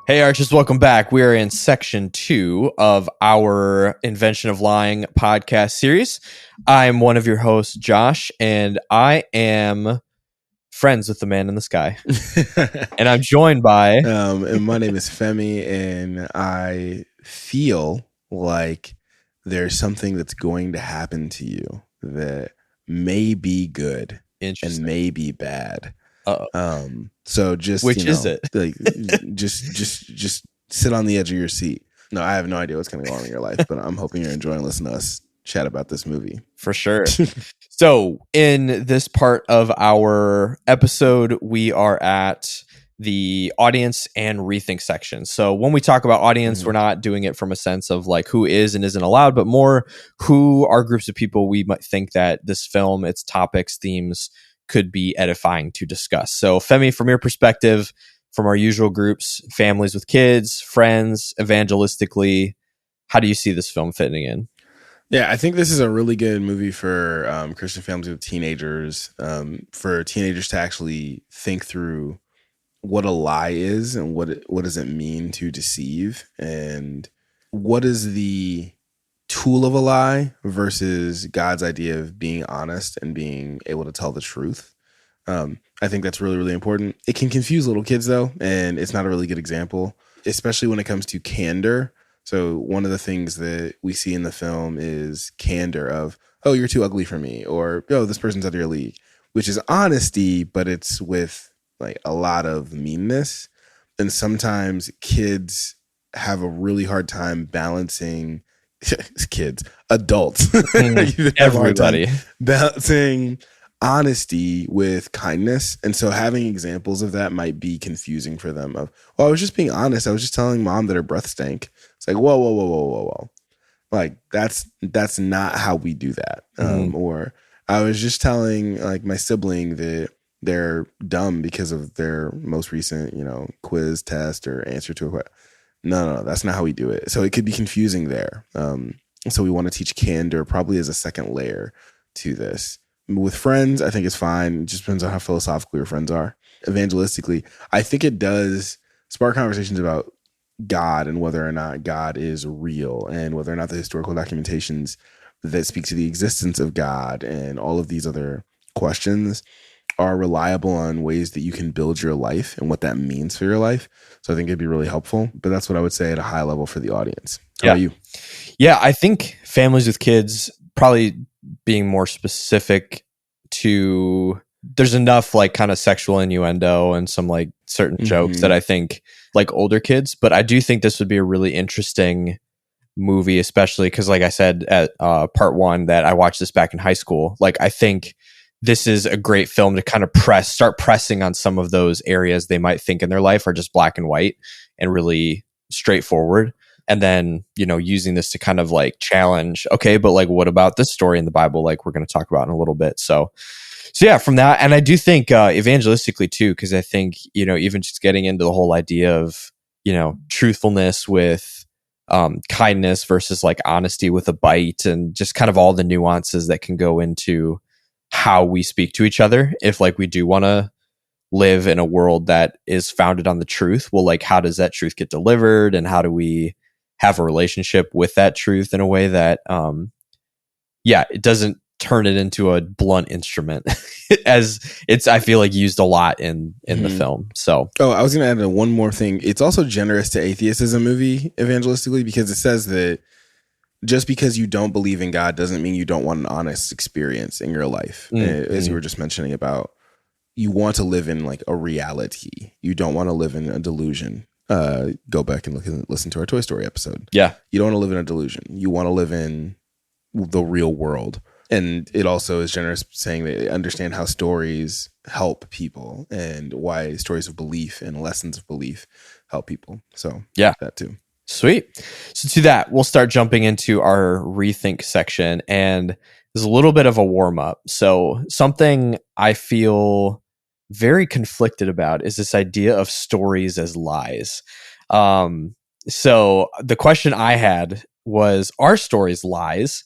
Hey Archers, welcome back. We are in section 2 of our Invention of Lying podcast series. I'm one of your hosts, Josh, and I am friends with the man in the sky. And I'm joined by... and my name is Femi, and I feel like there's something that's going to happen to you that may be good and may be bad. So just which is it? Like just sit on the edge of your seat. No, I have no idea what's going to go on in your life, but I'm hoping you're enjoying listening to us chat about this movie. For sure. So in this part of our episode, we are at the audience and rethink section. So when we talk about audience, we're not doing it from a sense of like who is and isn't allowed, but more who are groups of people we might think that this film, its topics, themes could be edifying to discuss. So Femi, from your perspective, from our usual groups, families with kids, friends, evangelistically, how do you see this film fitting in? Yeah, I think this is a really good movie for Christian families with teenagers, for teenagers to actually think through what a lie is and what does it mean to deceive, and what is the tool of a lie versus God's idea of being honest and being able to tell the truth. I think that's really, really important. It can confuse little kids though, and it's not a really good example, especially when it comes to candor. So one of the things that we see in the film is candor of, oh, you're too ugly for me, or, oh, this person's out of your league, which is honesty, but it's with like a lot of meanness. And sometimes kids have a really hard time balancing adults, everybody balancing honesty with kindness. And so having examples of that might be confusing for them of, well, I was just being honest. I was just telling mom that her breath stank. It's like, whoa. Like that's not how we do that. Or I was just telling like my sibling that they're dumb because of their most recent, quiz, test, or answer to a question. No, that's not how we do it. So it could be confusing there. So we want to teach candor probably as a second layer to this. With friends, I think it's fine. It just depends on how philosophical your friends are. Evangelistically, I think it does spark conversations about God and whether or not God is real and whether or not the historical documentations that speak to the existence of God and all of these other questions are reliable on ways that you can build your life and what that means for your life. So I think it'd be really helpful. But that's what I would say at a high level for the audience. How about you? Yeah, I think families with kids, probably being more specific to, there's enough like kind of sexual innuendo and some like certain jokes that I think like older kids, but I do think this would be a really interesting movie, especially because like I said at part 1 that I watched this back in high school. Like I think this is a great film to kind of start pressing on some of those areas they might think in their life are just black and white and really straightforward. And then, using this to kind of like challenge, okay, but like, what about this story in the Bible? Like we're going to talk about in a little bit. So yeah, from that. And I do think evangelistically too, because I think, even just getting into the whole idea of, truthfulness with kindness versus like honesty with a bite, and just kind of all the nuances that can go into how we speak to each other. If like we do want to live in a world that is founded on the truth, well, like how does that truth get delivered, and how do we have a relationship with that truth in a way that it doesn't turn it into a blunt instrument as it's, I feel like, used a lot in the film. So I was going to add one more thing. It's also generous to atheists as a movie evangelistically, because it says that just because you don't believe in God doesn't mean you don't want an honest experience in your life. As you were just mentioning about, you want to live in like a reality. You don't want to live in a delusion. Go back and listen to our Toy Story episode. Yeah. You don't want to live in a delusion. You want to live in the real world. And it also is generous saying they understand how stories help people and why stories of belief and lessons of belief help people. So yeah, that too. Sweet. So to that, we'll start jumping into our rethink section, and there's a little bit of a warm up. So something I feel very conflicted about is this idea of stories as lies. So the question I had was, are stories lies?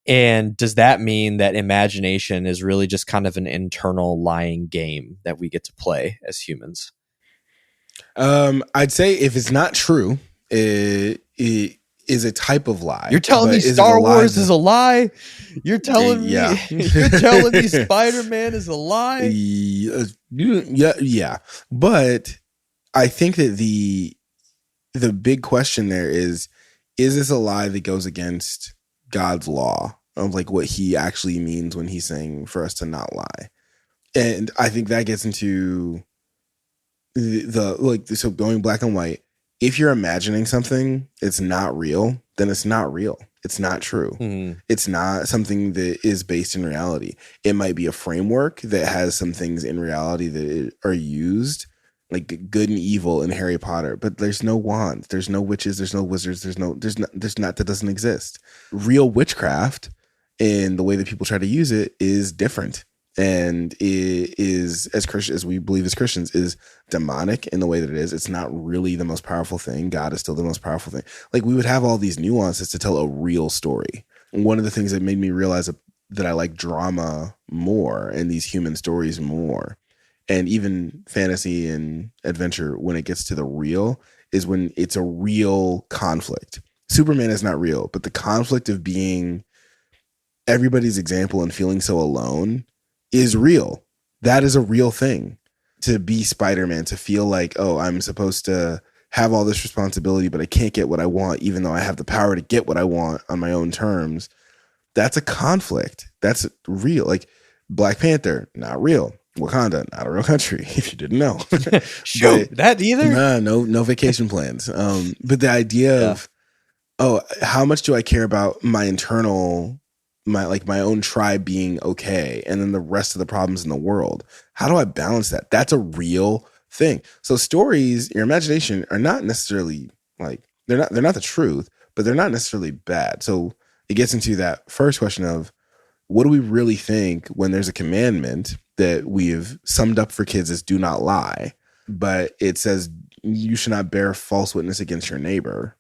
And does that mean that imagination is really just kind of an internal lying game that we get to play as humans? I'd say if it's not true, it is a type of lie. You're telling me Star Wars is a lie? You're telling me you're telling me Spider-Man is a lie? Yeah. But I think that the big question there is this a lie that goes against God's law of like what he actually means when he's saying for us to not lie? And I think that gets into so going black and white. If you're imagining something, it's not real, then it's not real. It's not true. Mm. It's not something that is based in reality. It might be a framework that has some things in reality that are used, like good and evil in Harry Potter, but there's no wands, there's no witches, there's no wizards, there's not, that doesn't exist. Real witchcraft and the way that people try to use it is different. And it is, as we believe as Christians, is demonic in the way that it is. It's not really the most powerful thing. God is still the most powerful thing. Like, we would have all these nuances to tell a real story. And one of the things that made me realize that I like drama more and these human stories more, and even fantasy and adventure, when it gets to the real, is when it's a real conflict. Superman is not real, but the conflict of being everybody's example and feeling so alone is real. That is a real thing. To be Spider-Man, to feel like, oh, I'm supposed to have all this responsibility, but I can't get what I want, even though I have the power to get what I want on my own terms. That's a conflict. That's real. Like Black Panther, not real. Wakanda, not a real country, if you didn't know. Shoot, that either? No vacation plans. But the idea of, how much do I care about my internal, my own tribe being okay, and then the rest of the problems in the world? How do I balance that? That's a real thing. So stories, your imagination, are not necessarily like, they're not the truth, but they're not necessarily bad. So it gets into that first question of, what do we really think when there's a commandment that we've summed up for kids as do not lie, but it says you should not bear false witness against your neighbor,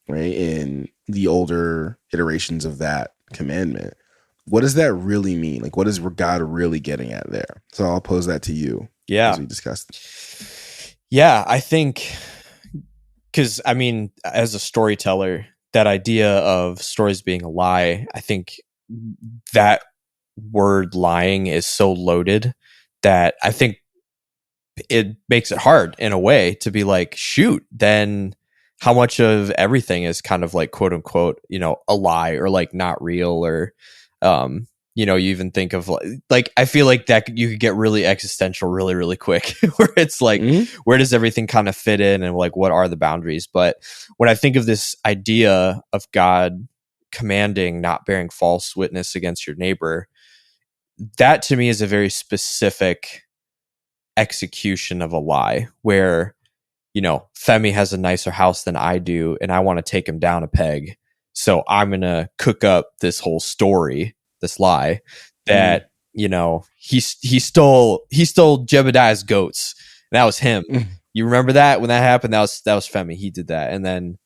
right? In the older iterations of that commandment, what does that really mean? Like, what is God really getting at there? So I'll pose that to you. Yeah. As we discussed. Yeah, I think, because I mean, as a storyteller, that idea of stories being a lie, I think that word lying is so loaded that I think it makes it hard in a way to be like, shoot, then how much of everything is kind of like, quote unquote, a lie or like not real, or, you even think of like, I feel like that you could get really existential really, really quick where it's like, where does everything kind of fit in, and like, what are the boundaries? But when I think of this idea of God commanding not bearing false witness against your neighbor, that to me is a very specific execution of a lie where, Femi has a nicer house than I do, and I want to take him down a peg. So I'm going to cook up this whole story, this lie that, he stole Jebediah's goats. And that was him. You remember that when that happened? That was Femi. He did that. And then,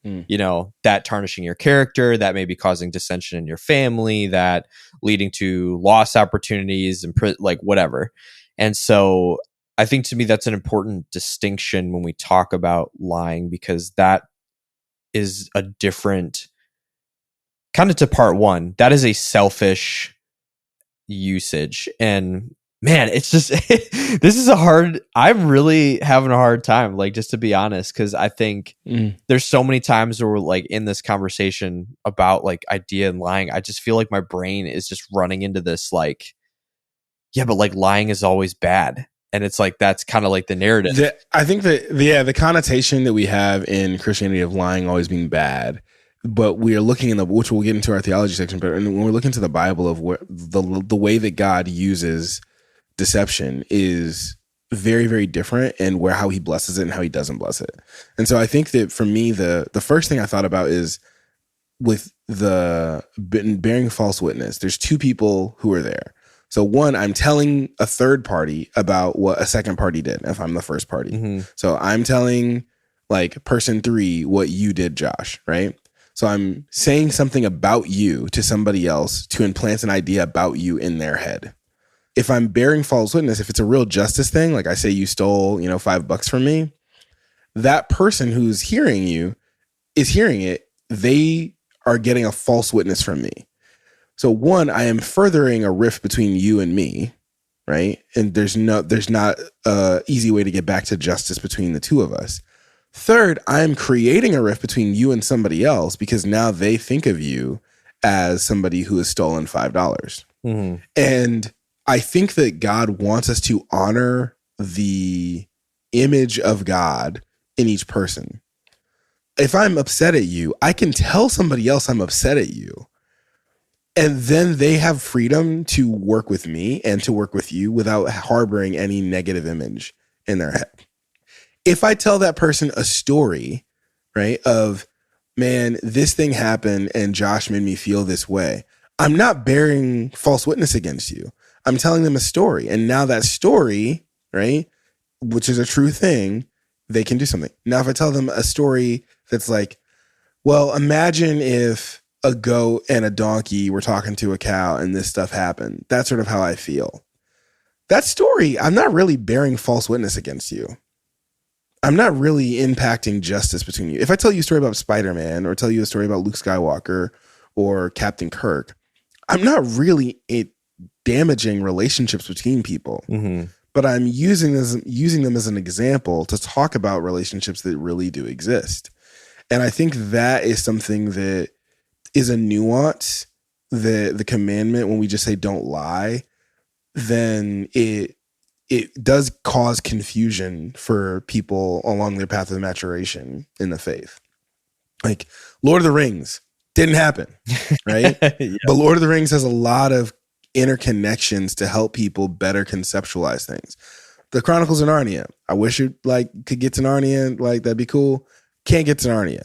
that tarnishing your character, that may be causing dissension in your family, that leading to lost opportunities and like whatever. And so I think to me, that's an important distinction when we talk about lying, because that is a different kind of to part one. That is a selfish usage. And man, it's just, this is I'm really having a hard time, like, just to be honest, because I think there's so many times where we're like in this conversation about like idea and lying, I just feel like my brain is just running into this like, yeah, but like lying is always bad. And it's like, that's kind of like the narrative. I think that, the connotation that we have in Christianity of lying always being bad, but we are looking which we'll get into our theology section, but when we're looking to the Bible of where the way that God uses deception is very, very different, and how he blesses it and how he doesn't bless it. And so I think that for me, the first thing I thought about is with the bearing false witness, there's two people who are there. So one, I'm telling a third party about what a second party did if I'm the first party. Mm-hmm. So I'm telling like person 3 what you did, Josh, right? So I'm saying something about you to somebody else to implant an idea about you in their head. If I'm bearing false witness, if it's a real justice thing, like I say you stole, $5 from me, that person who's hearing you is hearing it. They are getting a false witness from me. So one, I am furthering a rift between you and me, right? And there's not a easy way to get back to justice between the two of us. Third, I'm creating a rift between you and somebody else because now they think of you as somebody who has stolen $5. Mm-hmm. And I think that God wants us to honor the image of God in each person. If I'm upset at you, I can tell somebody else I'm upset at you. And then they have freedom to work with me and to work with you without harboring any negative image in their head. If I tell that person a story, right, of, man, this thing happened and Josh made me feel this way, I'm not bearing false witness against you. I'm telling them a story. And now that story, right, which is a true thing, they can do something. Now, if I tell them a story that's like, well, imagine if a goat and a donkey were talking to a cow and this stuff happened. That's sort of how I feel. That story, I'm not really bearing false witness against you. I'm not really impacting justice between you. If I tell you a story about Spider-Man or tell you a story about Luke Skywalker or Captain Kirk, I'm not really damaging relationships between people. Mm-hmm. But I'm using them as an example to talk about relationships that really do exist. And I think that is something that is a nuance, the commandment, when we just say don't lie, then it does cause confusion for people along their path of maturation in the faith. Like Lord of the Rings didn't happen, right? Yeah. But Lord of the Rings has a lot of interconnections to help people better conceptualize things. The Chronicles of Narnia, I wish it could get to Narnia, that'd be cool. Can't get to Narnia.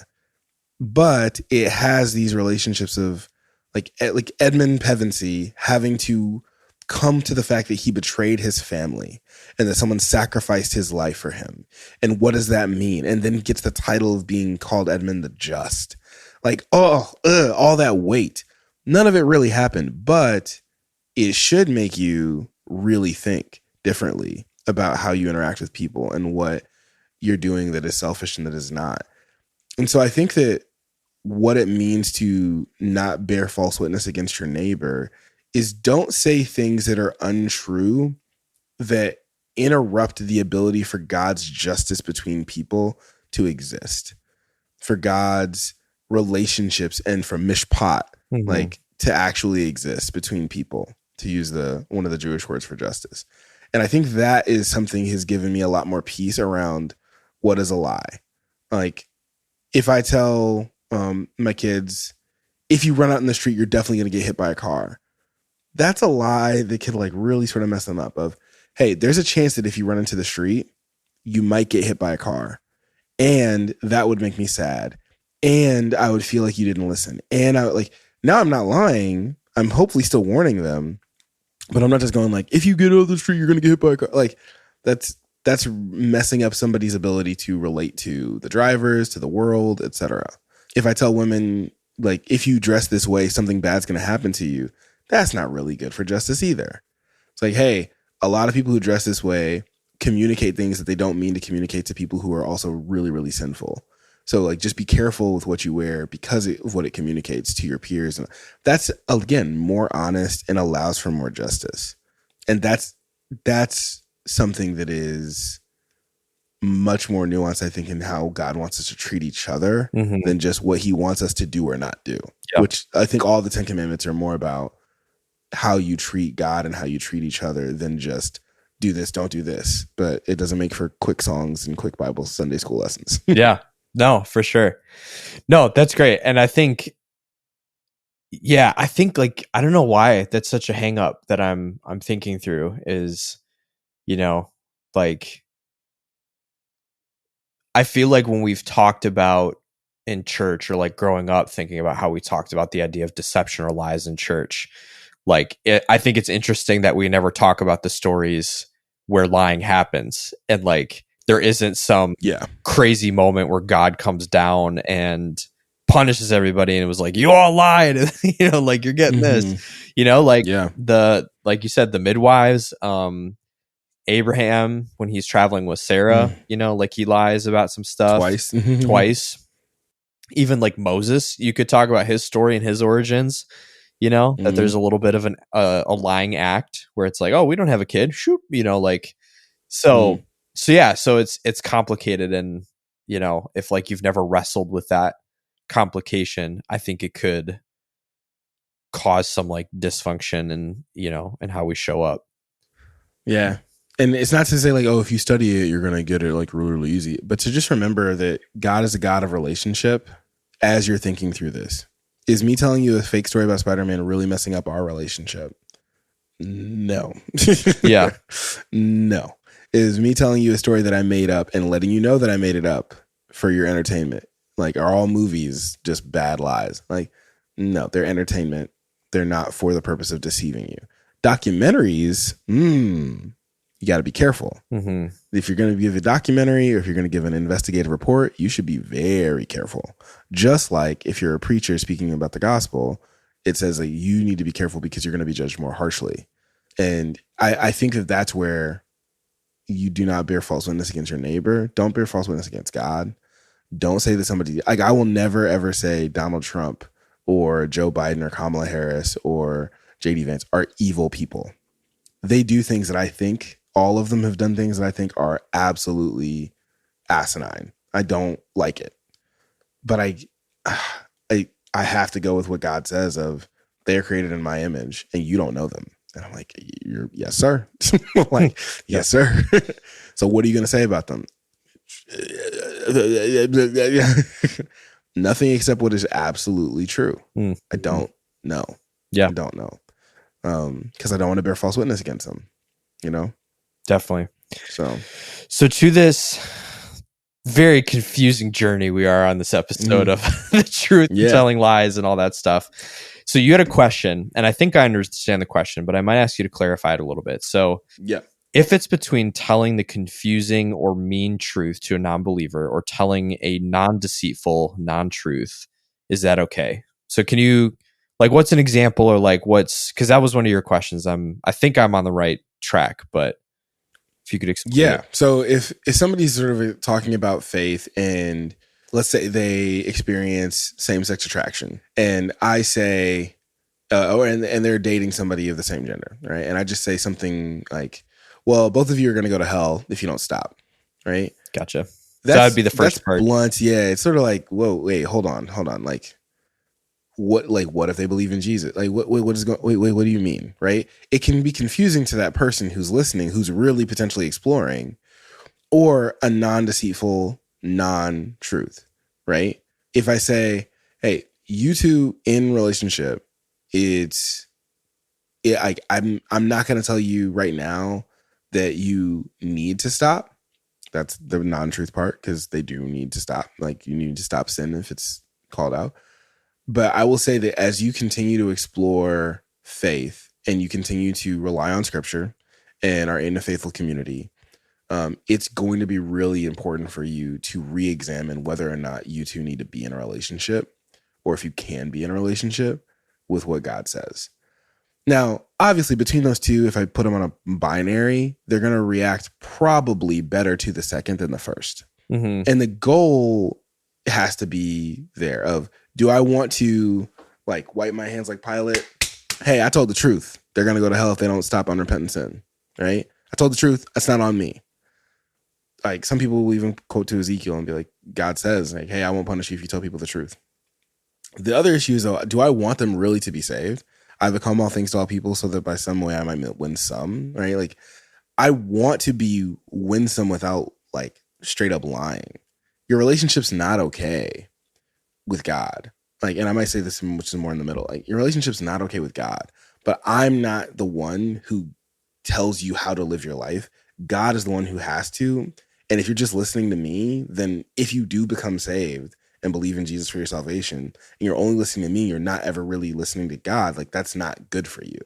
But it has these relationships of like Edmund Pevensey having to come to the fact that he betrayed his family and that someone sacrificed his life for him. And what does that mean? And then gets the title of being called Edmund the Just. All that weight. None of it really happened, but it should make you really think differently about how you interact with people and what you're doing that is selfish and that is not. And so I think that what it means to not bear false witness against your neighbor is don't say things that are untrue that interrupt the ability for God's justice between people to exist, for God's relationships and for mishpat, mm-hmm. To actually exist between people, to use one of the Jewish words for justice. And I think that is something has given me a lot more peace around what is a lie. If I tell my kids, if you run out in the street, you're definitely going to get hit by a car. That's a lie that could really sort of mess them up of, hey, there's a chance that if you run into the street, you might get hit by a car. And that would make me sad. And I would feel like you didn't listen. And now I'm not lying. I'm hopefully still warning them, but I'm not just going if you get out of the street, you're going to get hit by a car. That's messing up somebody's ability to relate to the drivers, to the world, etc. If I tell women, if you dress this way, something bad's going to happen to you, that's not really good for justice either. It's hey, a lot of people who dress this way communicate things that they don't mean to communicate to people who are also really, really sinful. So just be careful with what you wear because of what it communicates to your peers. And that's, again, more honest and allows for more justice. And that's something that is much more nuanced, I think, in how God wants us to treat each other mm-hmm. than just what he wants us to do or not do, yep. Which I think all the 10 Commandments are more about how you treat God and how you treat each other than just do this, don't do this. But it doesn't make for quick songs and quick Bible Sunday school lessons. Yeah, no, for sure. No, that's great. And I think, I don't know why that's such a hang up that I'm thinking through is, I feel like when we've talked about in church or growing up thinking about how we talked about the idea of deception or lies in church, I think it's interesting that we never talk about the stories where lying happens and there isn't some crazy moment where God comes down and punishes everybody and it was you all lied and you're getting mm-hmm. this, like you said, the midwives, Abraham when he's traveling with Sarah, you know, like he lies about some stuff twice. Even like Moses, you could talk about his story and his origins, you know, that there's a little bit of a lying act where it's like, oh, we don't have a kid, shoot, you know, like, so yeah, so it's complicated. And, you know, if like you've never wrestled with that complication, I think it could cause some like dysfunction and, you know, and how we show up. Yeah. And it's not to say like, oh, if you study it, you're going to get it like really, really easy, but to just remember that God is a God of relationship as you're thinking through this. Is me telling you a fake story about Spider-Man really messing up our relationship? No. Yeah. No. Is me telling you a story that I made up and letting you know that I made it up for your entertainment? Like, are all movies just bad lies? Like, no, they're entertainment. They're not for the purpose of deceiving you. Documentaries, you got to be careful. If you're going to give a documentary or if you're going to give an investigative report, you should be very careful. Just like if you're a preacher speaking about the gospel, it says that you need to be careful because you're going to be judged more harshly. And I think that that's where you do not bear false witness against your neighbor. Don't bear false witness against God. Don't say that somebody, like, I will never ever say Donald Trump or Joe Biden or Kamala Harris or JD Vance are evil people. They do things that I think, all of them have done things that I think are absolutely asinine. I don't like it. But I have to go with what God says of they are created in my image and you don't know them. And I'm like, yes, sir. Like, yes, sir. So what are you going to say about them? Nothing except what is absolutely true. I don't know. Yeah. I don't know. Because I don't want to bear false witness against them, you know? Definitely. So to this very confusing journey we are on this episode of the truth, telling lies and all that stuff. So you had a question, and I think I understand the question, but I might ask you to clarify it a little bit. So if it's between telling the confusing or mean truth to a non-believer or telling a non-deceitful non-truth, is that okay? So can you, like, what's an example, or like what's, because that was one of your questions. I think I'm on the right track, but if you could explain it. So if somebody's sort of talking about faith and let's say they experience same-sex attraction and I say, and they're dating somebody of the same gender, right? And I just say something like, well, both of you are going to go to hell if you don't stop, right? Gotcha. That would be the first part. Blunt, yeah. It's sort of like, whoa, wait, hold on. Like, what if they believe in Jesus? Like, what do you mean, right? It can be confusing to that person who's listening, who's really potentially exploring, or a non-deceitful non-truth, right? If I say, hey, you two in relationship, I'm not going to tell you right now that you need to stop. That's the non-truth part, because they do need to stop. Like, you need to stop sin if it's called out. But I will say that as you continue to explore faith and you continue to rely on scripture and are in a faithful community, it's going to be really important for you to re-examine whether or not you two need to be in a relationship, or if you can be in a relationship with what God says. Now, obviously, between those two, if I put them on a binary, they're going to react probably better to the second than the first. And the goal has to be there of, do I want to like wipe my hands like Pilate? Hey, I told the truth. They're going to go to hell if they don't stop unrepentant sin, right? I told the truth. That's not on me. Like, some people will even quote to Ezekiel and be like, God says, like, hey, I won't punish you if you tell people the truth. The other issue is, though, do I want them really to be saved? I become all things to all people so that by some way I might win some, right? Like, I want to be winsome without like straight up lying. Your relationship's not okay with God. Like, and I might say this, which is more in the middle. Like, your relationship's not okay with God, but I'm not the one who tells you how to live your life. God is the one who has to. And if you're just listening to me, then if you do become saved and believe in Jesus for your salvation, and you're only listening to me, you're not ever really listening to God. Like, that's not good for you.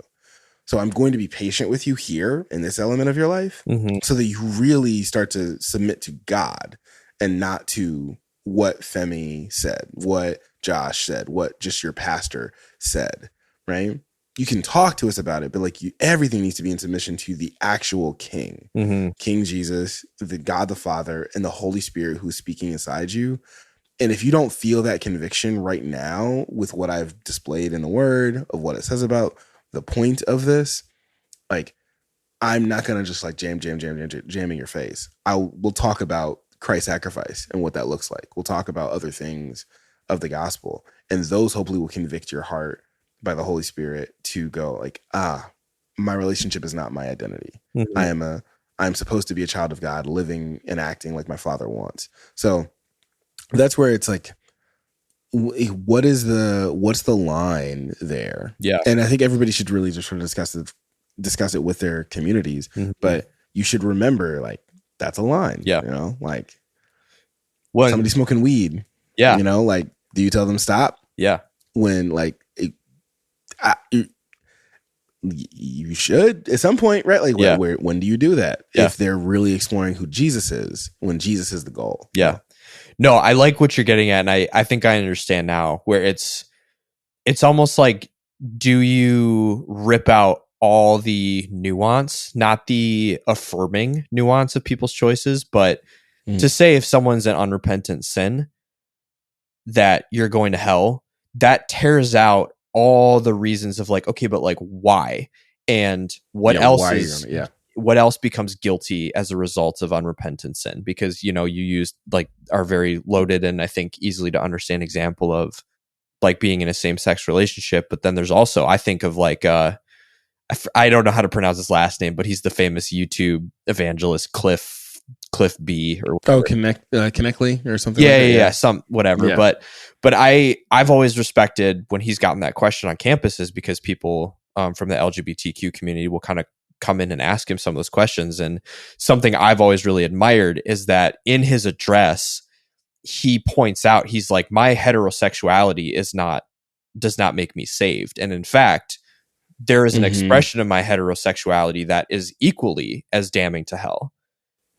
So I'm going to be patient with you here in this element of your life, so that you really start to submit to God and not to what Femi said, what Josh said, what just your pastor said, right? you can talk to us about it, but like everything needs to be in submission to the actual King, King Jesus, the God the Father, and the Holy Spirit who's speaking inside you. And if you don't feel that conviction right now with what I've displayed in the Word of what it says about the point of this, like, I'm not gonna just like jam in your face. We'll talk about Christ's sacrifice and what that looks like. We'll talk about other things of the gospel, and those hopefully will convict your heart by the Holy Spirit to go like, my relationship is not my identity. I'm supposed to be a child of God, living and acting like my Father wants. So that's where it's like, what's the line there? Yeah. And I think everybody should really just sort of discuss it with their communities, but you should remember, like, that's a line. Yeah. You know, like somebody smoking weed. Yeah. You know, like, do you tell them stop? Yeah. When like you should at some point, right? Like, when do you do that? Yeah. If they're really exploring who Jesus is, when Jesus is the goal. Yeah. You know? No, I like what you're getting at, and I think I understand now, where it's almost like, do you rip out all the nuance, not the affirming nuance of people's choices, but to say if someone's an unrepentant sin that you're going to hell, that tears out all the reasons of like, okay, but like why? And what what else becomes guilty as a result of unrepentant sin? Because, you know, you used like our very loaded and I think easily to understand example of like being in a same-sex relationship. But then there's also, I think of like, I don't know how to pronounce his last name, but he's the famous YouTube evangelist, Cliff B or Connectly or something. Yeah. Some whatever. Yeah. But I've always respected when he's gotten that question on campuses, because people from the LGBTQ community will kind of come in and ask him some of those questions. And something I've always really admired is that in his address, he points out, he's like, my heterosexuality does not make me saved. And in fact, there is an expression of my heterosexuality that is equally as damning to hell.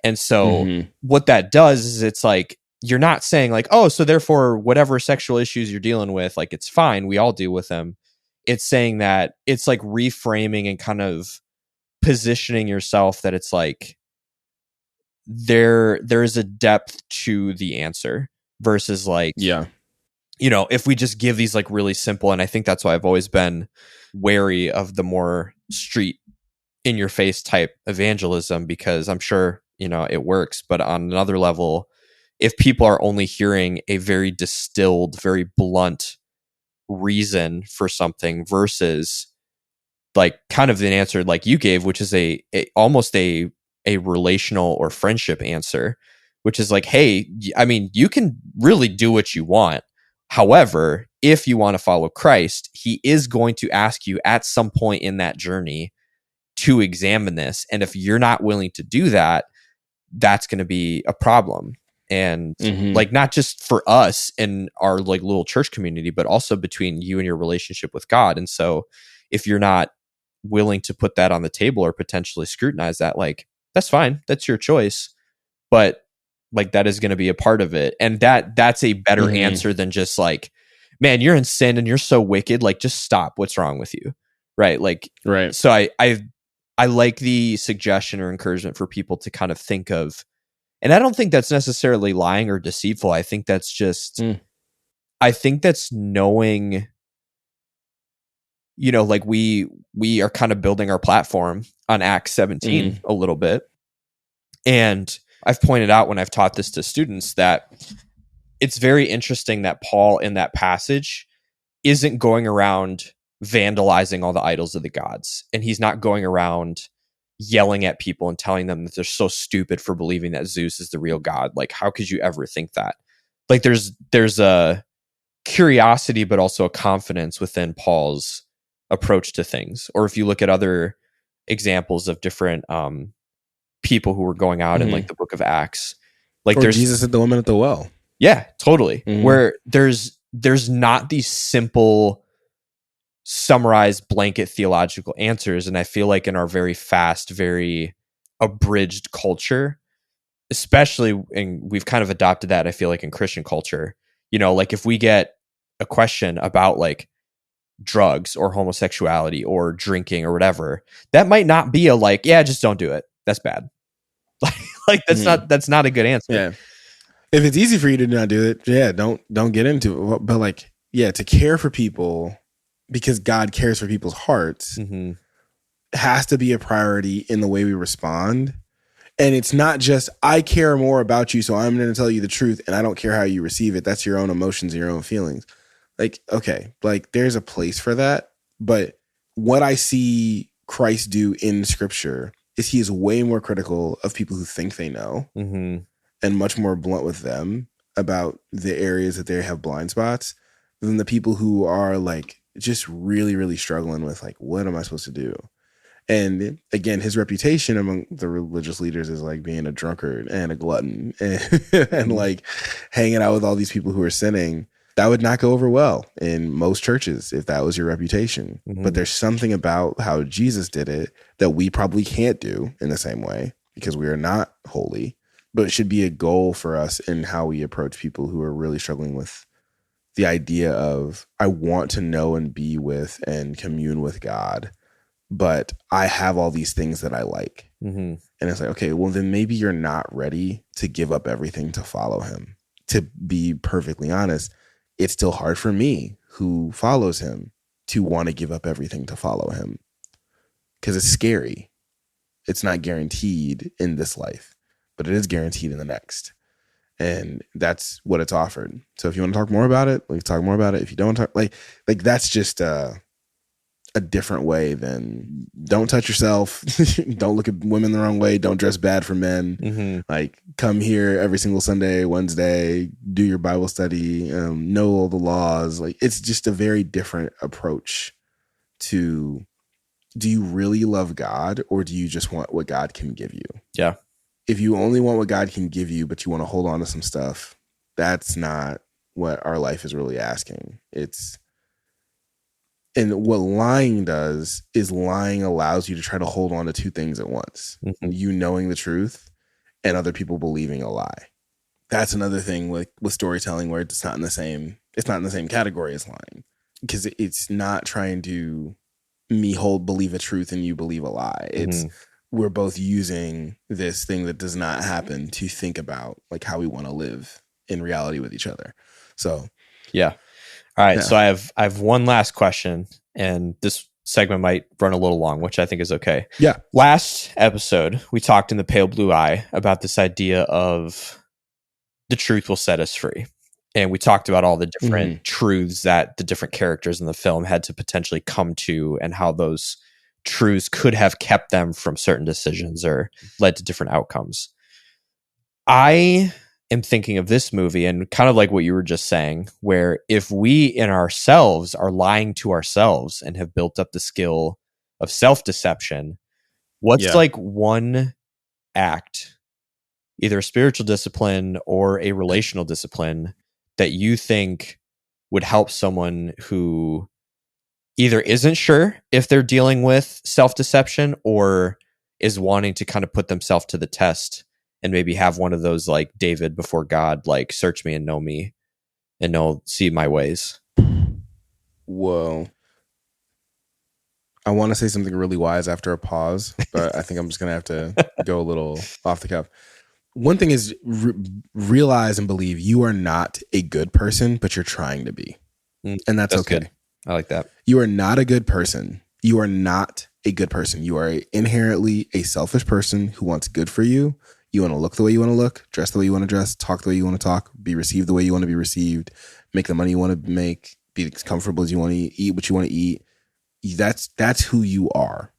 And so what that does is it's like, you're not saying like, oh, so therefore whatever sexual issues you're dealing with, like, it's fine, we all deal with them. It's saying that it's like reframing and kind of positioning yourself that it's like there is a depth to the answer versus like, you know, if we just give these like really simple, and I think that's why I've always been wary of the more street in your face type evangelism, because I'm sure, you know, it works, but on another level, if people are only hearing a very distilled, very blunt reason for something versus like kind of an answer like you gave, which is almost a relational or friendship answer, which is like, hey, I mean, you can really do what you want. However, if you want to follow Christ, he is going to ask you at some point in that journey to examine this. And if you're not willing to do that, that's going to be a problem. And like, not just for us in our like little church community, but also between you and your relationship with God. And so if you're not willing to put that on the table or potentially scrutinize that, like, that's fine, that's your choice, but like, that is going to be a part of it. And that's a better answer than just like, man, you're in sin and you're so wicked, like, just stop, what's wrong with you? Right. Like, right. So I like the suggestion or encouragement for people to kind of think of, and I don't think that's necessarily lying or deceitful. I think that's just, I think that's knowing, you know, like we are kind of building our platform on Acts 17 a little bit. And I've pointed out when I've taught this to students that it's very interesting that Paul in that passage isn't going around vandalizing all the idols of the gods. And he's not going around yelling at people and telling them that they're so stupid for believing that Zeus is the real God. Like, how could you ever think that? Like, there's a curiosity, but also a confidence within Paul's approach to things. Or if you look at other examples of different people who were going out in like the book of Acts, like, there's Jesus at the woman at the well. Yeah, totally. Where there's not these simple summarized blanket theological answers. And I feel like in our very fast, very abridged culture, especially, and we've kind of adopted that, I feel like, in Christian culture, you know, like if we get a question about like, drugs or homosexuality or drinking or whatever, that might not be a like, yeah, just don't do it. That's bad. Like that's not a good answer. Yeah. If it's easy for you to not do it, yeah, don't get into it. But like, yeah, to care for people because God cares for people's hearts has to be a priority in the way we respond. And it's not just, I care more about you, so I'm going to tell you the truth, and I don't care how you receive it. That's your own emotions and your own feelings. Like, okay, like there's a place for that. But what I see Christ do in Scripture is he is way more critical of people who think they know and much more blunt with them about the areas that they have blind spots than the people who are like just really, really struggling with like, what am I supposed to do? And again, his reputation among the religious leaders is like being a drunkard and a glutton and like hanging out with all these people who are sinning. That would not go over well in most churches if that was your reputation. But there's something about how Jesus did it that we probably can't do in the same way because we are not holy, but it should be a goal for us in how we approach people who are really struggling with the idea of, I want to know and be with and commune with God, but I have all these things that I like. And it's like, okay, well, then maybe you're not ready to give up everything to follow him. To be perfectly honest, it's still hard for me who follows him to want to give up everything to follow him because it's scary. It's not guaranteed in this life, but it is guaranteed in the next. And that's what it's offered. So if you want to talk more about it, we can talk more about it. If you don't talk, like that's just a different way than don't touch yourself, don't look at women the wrong way, don't dress bad for men, like come here every single Sunday, Wednesday, do your Bible study, know all the laws. Like it's just a very different approach to, do you really love God or do you just want what God can give you? Yeah. If you only want what God can give you, but you want to hold on to some stuff, that's not what our life is really asking. And what lying does is lying allows you to try to hold on to two things at once. You knowing the truth and other people believing a lie. That's another thing with storytelling where it's not in the same category as lying. Because it's not trying to believe a truth and you believe a lie. It's we're both using this thing that does not happen to think about like how we want to live in reality with each other. So yeah. All right, so I have one last question, and this segment might run a little long, which I think is okay. Yeah. Last episode, we talked in the Pale Blue Eye about this idea of the truth will set us free. And we talked about all the different truths that the different characters in the film had to potentially come to and how those truths could have kept them from certain decisions or led to different outcomes. I am thinking of this movie and kind of like what you were just saying, where if we in ourselves are lying to ourselves and have built up the skill of self-deception, what's like one act, either a spiritual discipline or a relational discipline, that you think would help someone who either isn't sure if they're dealing with self-deception or is wanting to kind of put themselves to the test and maybe have one of those like David before God, like search me and know, see my ways. Whoa. I want to say something really wise after a pause, but I think I'm just going to have to go a little off the cuff. One thing is realize and believe you are not a good person, but you're trying to be. And that's okay. Good. I like that. You are not a good person. You are not a good person. You are inherently a selfish person who wants good for you. You want to look the way you want to look, dress the way you want to dress, talk the way you want to talk, be received the way you want to be received, make the money you want to make, be as comfortable as you want to eat what you want to eat. That's who you are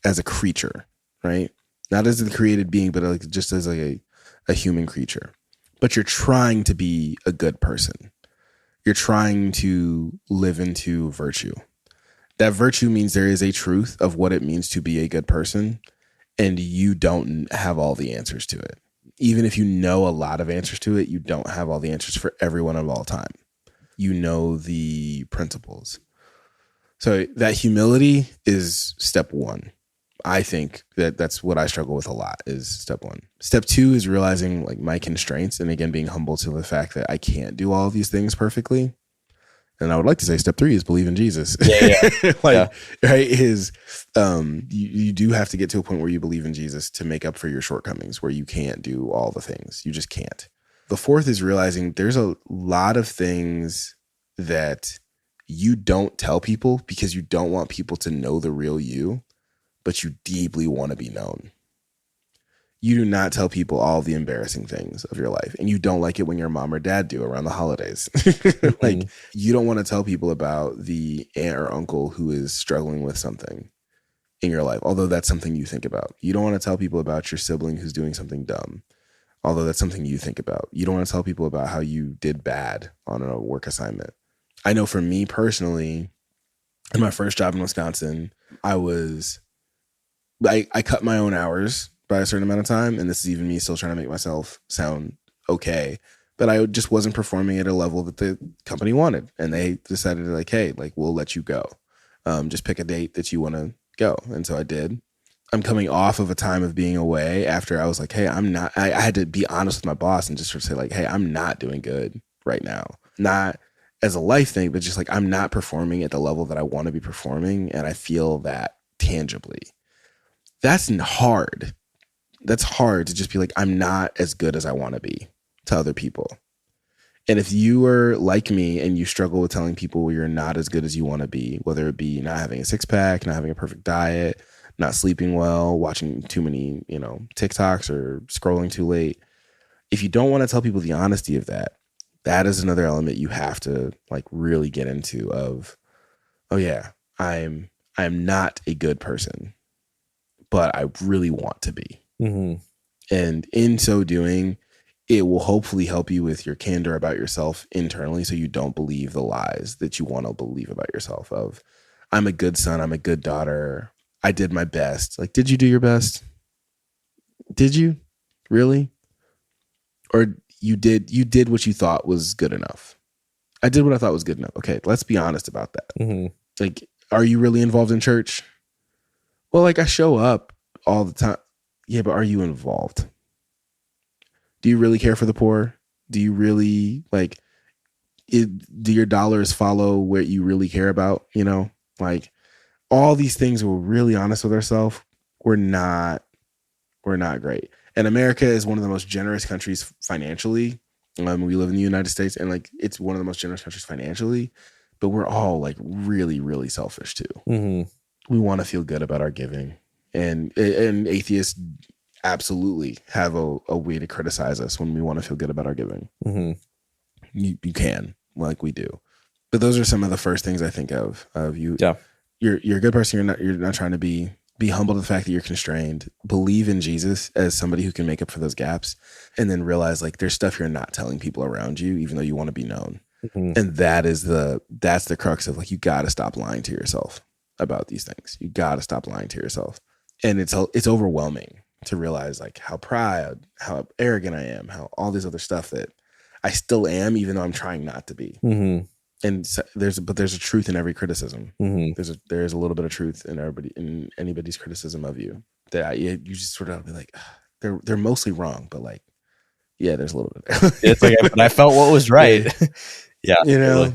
as a creature, right? Not as a created being, but like just as like a human creature. But you're trying to be a good person. You're trying to live into virtue. That virtue means there is a truth of what it means to be a good person, and you don't have all the answers to it. Even if you know a lot of answers to it, you don't have all the answers for everyone of all time. You know the principles. So that humility is step one. I think that's what I struggle with a lot is step one. Step two is realizing like my constraints and again, being humble to the fact that I can't do all of these things perfectly. And I would like to say step 3 is believe in Jesus. Yeah. Right, is you do have to get to a point where you believe in Jesus to make up for your shortcomings, where you can't do all the things. You just can't. The 4th is realizing there's a lot of things that you don't tell people because you don't want people to know the real you, but you deeply want to be known. You do not tell people all the embarrassing things of your life, and you don't like it when your mom or dad do around the holidays. Like, you don't want to tell people about the aunt or uncle who is struggling with something in your life, although that's something you think about. You don't want to tell people about your sibling who's doing something dumb, although that's something you think about. You don't want to tell people about how you did bad on a work assignment. I know for me personally, in my first job in Wisconsin, I cut my own hours by a certain amount of time. And this is even me still trying to make myself sound okay. But I just wasn't performing at a level that the company wanted. And they decided like, hey, like, we'll let you go. Just pick a date that you want to go. And so I did. I'm coming off of a time of being away after I was like, hey, I had to be honest with my boss and just sort of say like, hey, I'm not doing good right now. Not as a life thing, but just like, I'm not performing at the level that I want to be performing. And I feel that tangibly. That's hard. That's hard to just be like, I'm not as good as I want to be to other people. And if you are like me and you struggle with telling people you're not as good as you want to be, whether it be not having a 6-pack, not having a perfect diet, not sleeping well, watching too many, TikToks or scrolling too late. If you don't want to tell people the honesty of that, that is another element you have to like really get into of, oh yeah, I'm not a good person, but I really want to be. Mm-hmm. And in so doing, it will hopefully help you with your candor about yourself internally, so you don't believe the lies that you want to believe about yourself of, I'm a good son, I'm a good daughter, I did my best. Like, did you do your best? Did you? Really? Or you did what you thought was good enough? I did what I thought was good enough. Okay, let's be honest about that. Mm-hmm. Like, are you really involved in church? Well, like, I show up all the time. Yeah, but are you involved? Do you really care for the poor? Do you really do your dollars follow what you really care about? Like, all these things, we're really honest with ourselves. We're not great. And America is one of the most generous countries financially. We live in the United States, and like, it's one of the most generous countries financially, but we're all like really, really selfish too. Mm-hmm. We want to feel good about our giving. And atheists absolutely have a way to criticize us when we want to feel good about our giving. Mm-hmm. You can, like we do. But those are some of the first things I think of you. Yeah. You're a good person. You're not trying to be humble to the fact that you're constrained. Believe in Jesus as somebody who can make up for those gaps, and then realize like there's stuff you're not telling people around you, even though you want to be known. Mm-hmm. And that's the crux of like, you got to stop lying to yourself about these things. You got to stop lying to yourself. And it's overwhelming to realize like how proud, how arrogant I am, how all this other stuff that I still am, even though I'm trying not to be. Mm-hmm. And so there's a truth in every criticism. Mm-hmm. There's a little bit of truth in anybody's criticism of you that you just sort of be like, they're mostly wrong, but like, yeah, there's a little bit there. It's like, but I felt what was right. Yeah. Totally.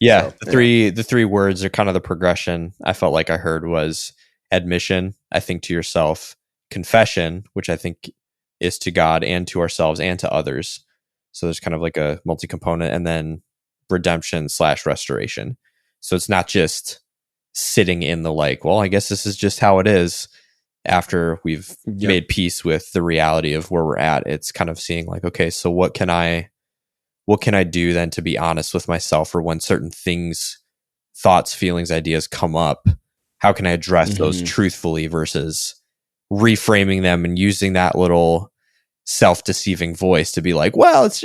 Yeah. So, the three words are kind of the progression I felt like I heard was admission, I think, to yourself, confession, which I think is to God and to ourselves and to others. So there's kind of like a multi-component, and then redemption / restoration. So it's not just sitting in the like, well, I guess this is just how it is after we've made peace with the reality of where we're at. It's kind of seeing like, okay, so what can I do then to be honest with myself, or when certain things, thoughts, feelings, ideas come up, how can I address those truthfully versus reframing them and using that little self-deceiving voice to be like, well, it's,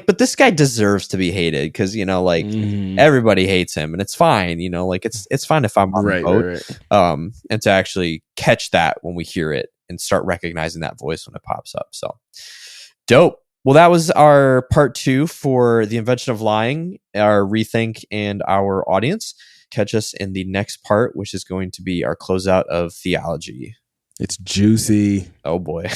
but this guy deserves to be hated because, everybody hates him and it's fine, it's fine if I'm on the boat. Right. And to actually catch that when we hear it and start recognizing that voice when it pops up. So dope. Well, that was our part 2 for the invention of lying, our rethink, and our audience. Catch us in the next part, which is going to be our closeout of theology. It's juicy. Oh boy.